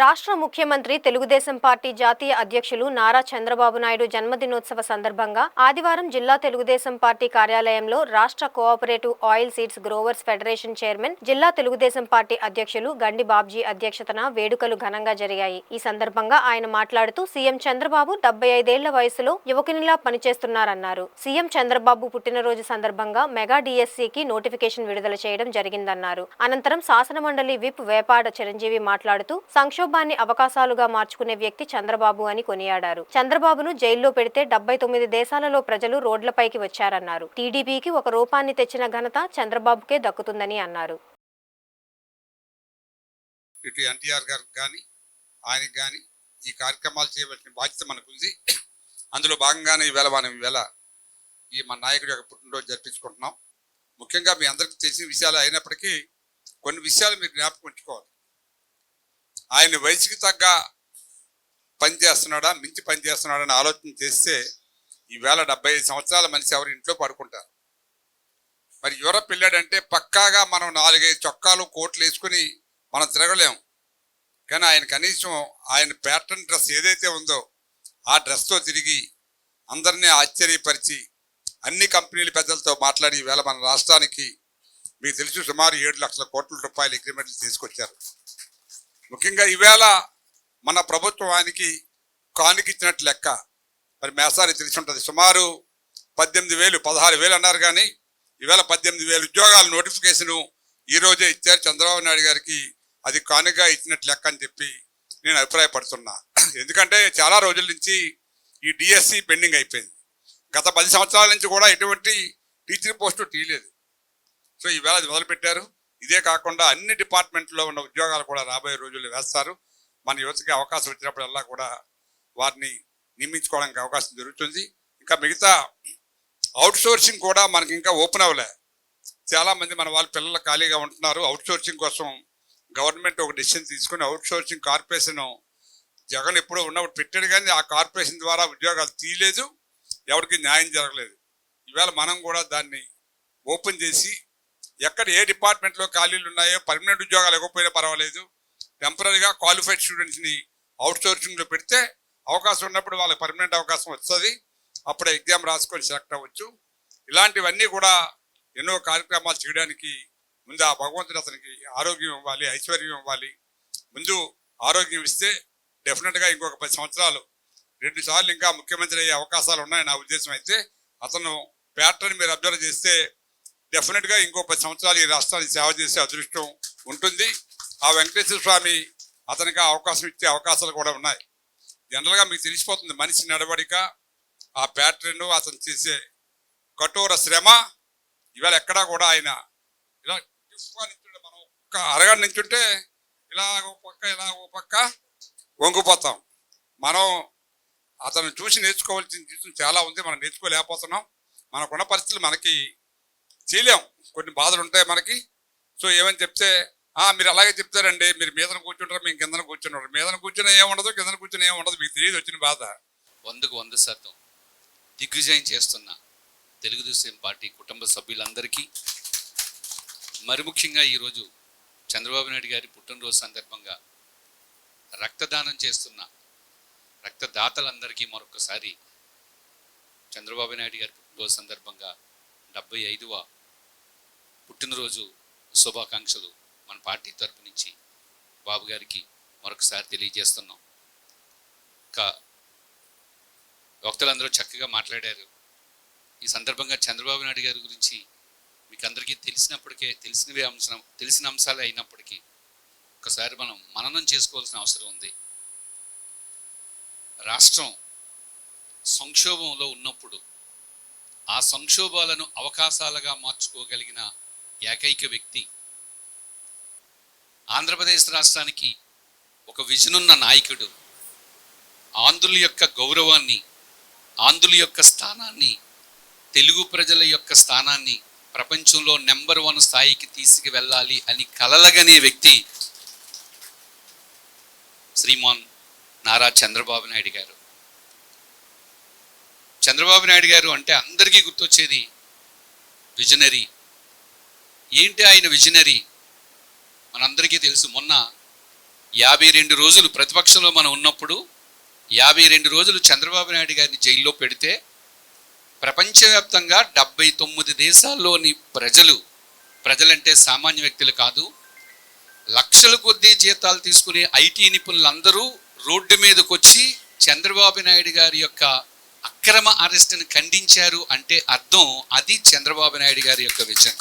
రాష్ట్ర ముఖ్యమంత్రి తెలుగుదేశం పార్టీ జాతీయ అధ్యక్షులు నారా చంద్రబాబు నాయుడు జన్మదినోత్సవ సందర్భంగా ఆదివారం జిల్లా తెలుగుదేశం పార్టీ కార్యాలయంలో రాష్ట్ర cooperative oil seeds growers federation chairman, జిల్లా తెలుగుదేశం పార్టీ అధ్యక్షులు గండి బాబ్జీ అధ్యక్షతన వేడుకలు ఘనంగా జరిగాయి. ఈ సందర్భంగా ఆయన మాట్లాడుతూ సీఎం చంద్రబాబు 75 ఏళ్ల వయసులో యువకునిలా పనిచేస్తున్నారన్నారు. సీఎం చంద్రబాబు పుట్టినరోజు సందర్భంగా మెగా డిఎస్సికి నోటిఫికేషన్ విడుదల చేయడం జరిగిందన్నారు. అనంతరం శాసనమండలి విప్ వేపాడ చిరంజీవి మాట్లాడుతూ సంక్షోభాన్ని అవకాశాలుగా మార్చుకునే వ్యక్తి చంద్రబాబు అని కొనియాడారు. చంద్రబాబును జైల్లో పెడితే 79 దేశాలలో ప్రజలు రోడ్లపైకి వచ్చారన్నారు. టీడీపీకి ఒక రూపాన్ని తెచ్చిన ఘనత చంద్రబాబుకే దక్కుతుందని అన్నారు. ఇటు ఎన్టీఆర్ గారికి కానీ ఆయనకి కానీ ఈ కార్యక్రమాలు చేయవలసిన బాధ్యత మనకుంది. అందులో భాగంగానే ఈవేళ ఈ మన నాయకుడి యొక్క పుట్టినరోజు జరిపించుకుంటున్నాం. ముఖ్యంగా మీ అందరికీ తెలిసిన విషయాలు అయినప్పటికీ కొన్ని విషయాలు మీరు జ్ఞాపకం ఉంచుకోవాలి. ఆయన వయసుకి తగ్గ పని చేస్తున్నాడా, మించి పని చేస్తున్నాడా అని ఆలోచన చేస్తే ఈవేళ 75 సంవత్సరాల మనిషి ఎవరు ఇంట్లో పడుకుంటారు. మరి యూరప్ వెళ్ళాడంటే పక్కాగా మనం 4-5 చొక్కాలు కోట్లు వేసుకుని మనం తిరగలేము. కానీ ఆయన కనీసం ఆయన ప్యాటర్న్ డ్రెస్ ఏదైతే ఉందో ఆ డ్రెస్తో తిరిగి అందరినీ ఆశ్చర్యపరిచి అన్ని కంపెనీల పెద్దలతో మాట్లాడి ఈవేళ మన రాష్ట్రానికి మీకు తెలుసు సుమారు 7 లక్షల కోట్ల రూపాయల అగ్రిమెంట్లు తీసుకొచ్చారు. ముఖ్యంగా ఈవేళ మన ప్రభుత్వానికి కానుకిచ్చినట్టు లెక్క. మరి మేసారి తెలిసి ఉంటుంది, సుమారు 18,000 16,000 అన్నారు, కానీ ఈవేళ 18,000 ఉద్యోగాల నోటిఫికేషను ఈరోజే ఇచ్చారు చంద్రబాబు నాయుడు గారికి. అది కానుగా ఇచ్చినట్టు లెక్క అని చెప్పి నేను అభిప్రాయపడుతున్నా. ఎందుకంటే చాలా రోజుల నుంచి ఈ డిఎస్సి పెండింగ్ అయిపోయింది. గత 10 సంవత్సరాల నుంచి కూడా ఎటువంటి టీచర్ పోస్టు తీయలేదు. సో ఈవేళ అది మొదలుపెట్టారు. ఇదే కాకుండా అన్ని డిపార్ట్మెంట్లో ఉన్న ఉద్యోగాలు కూడా రాబోయే రోజుల్లో వేస్తారు. మన యువతకి అవకాశం వచ్చినప్పుడల్లా కూడా వారిని నియమించుకోవడానికి అవకాశం జరుగుతుంది. ఇంకా మిగతా అవుట్సోర్సింగ్ కూడా మనకి ఇంకా ఓపెన్ అవ్వలే. చాలామంది మన వాళ్ళ పిల్లలు ఖాళీగా ఉంటున్నారు. అవుట్సోర్సింగ్ కోసం గవర్నమెంట్ ఒక డెసిషన్ తీసుకుని అవుట్సోర్సింగ్ కార్పొరేషన్ జగన్ ఎప్పుడో ఉన్నప్పుడు పెట్టాడు, కానీ ఆ కార్పొరేషన్ ద్వారా ఉద్యోగాలు తీయలేదు, ఎవరికి న్యాయం జరగలేదు. ఈవేళ మనం కూడా దాన్ని ఓపెన్ చేసి ఎక్కడ ఏ డిపార్ట్మెంట్లో ఖాళీలు ఉన్నాయో పర్మనెంట్ ఉద్యోగాలు ఇవ్వకపోయినా పర్వాలేదు, టెంపరీగా క్వాలిఫైడ్ స్టూడెంట్స్ని అవుట్సోర్సింగ్లో పెడితే అవకాశం ఉన్నప్పుడు వాళ్ళకి పర్మనెంట్ అవకాశం వస్తుంది. అప్పుడే ఎగ్జామ్ రాసుకొని సెలెక్ట్ అవ్వచ్చు. ఇలాంటివన్నీ కూడా ఎన్నో కార్యక్రమాలు చేయడానికి ముందు ఆ భగవంతుడు అతనికి ఆరోగ్యం ఇవ్వాలి, ఐశ్వర్యం ఇవ్వాలి. ముందు ఆరోగ్యం ఇస్తే డెఫినెట్గా ఇంకొక 10 సంవత్సరాలు 2 సార్లు ఇంకా ముఖ్యమంత్రి అయ్యే అవకాశాలు ఉన్నాయి నా ఉద్దేశం. అయితే అతను ప్యాటర్న్ మీరు అబ్జర్వ్ చేస్తే డెఫినెట్గా ఇంకో 10 సంవత్సరాలు ఈ రాష్ట్రానికి సేవ చేసే అదృష్టం ఉంటుంది. ఆ వెంకటేశ్వర స్వామి అతనికి అవకాశం ఇచ్చే అవకాశాలు కూడా ఉన్నాయి. జనరల్గా మీకు తెలిసిపోతుంది మనిషి నడవడిక, ఆ ప్యాటర్న్, అతను చేసే కఠోర శ్రమ. ఇవాళ ఎక్కడా కూడా ఆయన ఇలా నించుంటే మనం ఒక్క అరగంట నించుంటే ఇలా ఓ పక్క ఇలా ఓ పక్క వంగిపోతాం. మనం అతను చూసి నేర్చుకోవాల్సిన చాలా ఉంది, మనం నేర్చుకోలేకపోతున్నాం. మనకున్న పరిస్థితులు మనకి చేయలేం, కొన్ని బాధలు ఉంటాయి మనకి. సో ఏమని చెప్తే మీరు అలాగే చెప్తారండి, మీరు మీదన కూర్చుంటారు, మేము కిందన కూర్చుంటారు. మీదన కూర్చుని ఏముండదు, కిందన కూర్చుని ఏముండదు, మీకు తెలియదు వచ్చిన బాధ. 100% దిగ్విజయం చేస్తున్న తెలుగుదేశం పార్టీ కుటుంబ సభ్యులందరికీ, మరి ముఖ్యంగా ఈరోజు చంద్రబాబు నాయుడు గారి పుట్టినరోజు సందర్భంగా రక్తదానం చేస్తున్న రక్తదాతలందరికీ మరొకసారి చంద్రబాబు నాయుడు గారి పుట్టినరోజు సందర్భంగా 75వ పుట్టినరోజు శుభాకాంక్షలు మన పార్టీ తరపు నుంచి బాబు గారికి మరొకసారి తెలియజేస్తున్నాం. ఇంకా వక్తలందరూ చక్కగా మాట్లాడారు. ఈ సందర్భంగా చంద్రబాబు నాయుడు గారి గురించి మీకు అందరికీ తెలిసిన అంశాలే అయినప్పటికీ ఒకసారి మనం మననం చేసుకోవాల్సిన అవసరం ఉంది. రాష్ట్రం సంక్షోభంలో ఉన్నప్పుడు ఆ సంక్షోభాలను అవకాశాలుగా మార్చుకోగలిగిన ఏకైక వ్యక్తి, ఆంధ్రప్రదేశ్ రాష్ట్రానికి ఒక విజన్ ఉన్న నాయకుడు, ఆంధ్రుల యొక్క గౌరవాన్ని, ఆంధ్రుల యొక్క స్థానాన్ని, తెలుగు ప్రజల యొక్క స్థానాన్ని ప్రపంచంలో నెంబర్ 1 స్థాయికి తీసుకువెళ్ళాలి అని కలలుగనే వ్యక్తి శ్రీమాన్ నారా చంద్రబాబు నాయుడు గారు. చంద్రబాబు నాయుడు గారు అంటే అందరికీ గుర్తొచ్చేది విజనరీ. ఏంటి ఆయన విజనరీ? మనందరికీ తెలుసు. మొన్న 52 రోజులు ప్రతిపక్షంలో మనం ఉన్నప్పుడు 52 రోజులు చంద్రబాబు నాయుడు గారిని జైల్లో పెడితే ప్రపంచవ్యాప్తంగా 79 దేశాల్లోని ప్రజలంటే సామాన్య వ్యక్తులు కాదు, లక్షల కొద్దీ జీతాలు తీసుకునే ఐటీ నిపుణులందరూ రోడ్డు మీదకి వచ్చి చంద్రబాబు నాయుడు గారి యొక్క అక్రమ అరెస్టును ఖండించారు అంటే అర్థం అది చంద్రబాబు నాయుడు గారి యొక్క విజన్.